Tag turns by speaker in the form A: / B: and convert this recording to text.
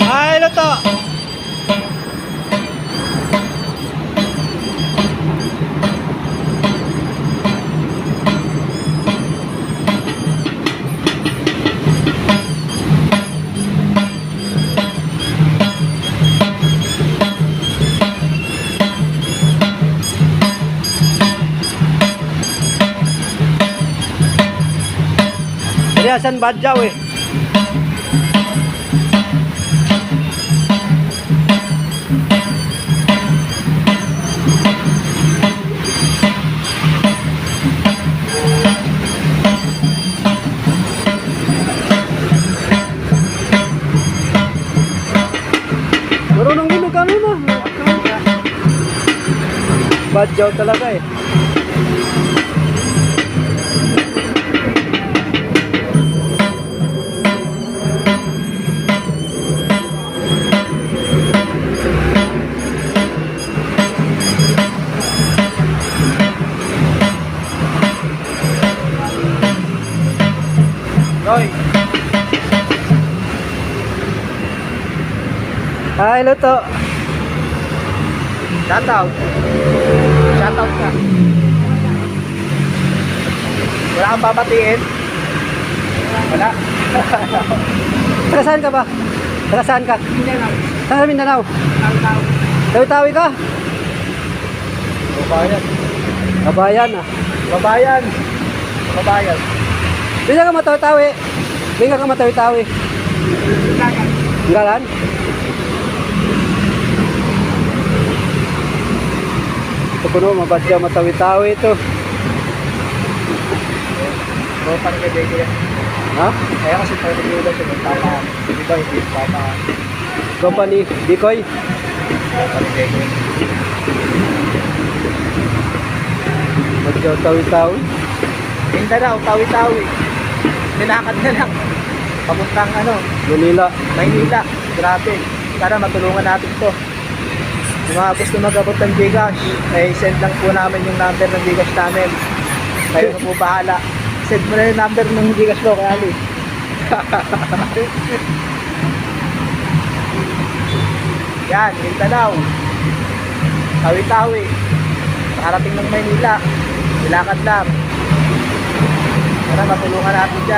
A: Ay, luto. Riyasan Badyaw eh. Marunong gino ka na. Badyaw talaga eh. Hoy. Ay, luto. Shoutout. Shoutout ka. Wala kang papatiin? Wala. Taga saan ka ba? Taga saan ka? Mindanao. Taga Mindanao? Tawi-tawi. Tawi-tawi ka? Babayan. Babayan ah. Babayan. Babayan. Bisa ka matawi-tawi? Bisa ka matawi-tawi? Galan? Ito puno, mabasya matawi-tawi ito. So, paano kay Beke yan? Ha? Kaya kasi tayo nag-iulat siya ng tamaan. Di ba, hindi tamaan. Company, Bikoy? Company Beke. Mabasya tawi-tawi? Mindanao, tawi-tawi. Nilakad na lang. Papuntang Manila. Maynila. Grabe. Sana matulungan natin to. Yung mga gusto mag-abot ng Gcash, ay send lang po namin yung number ng Gcash namin. Kayo na po bahala. Send mo na yung number ng Gcash ko, kaya Ali. Yan, Mindanao. Tawi-tawi. Nakarating ng Maynila. Nilakad lang. Sana matulungan natin dyan.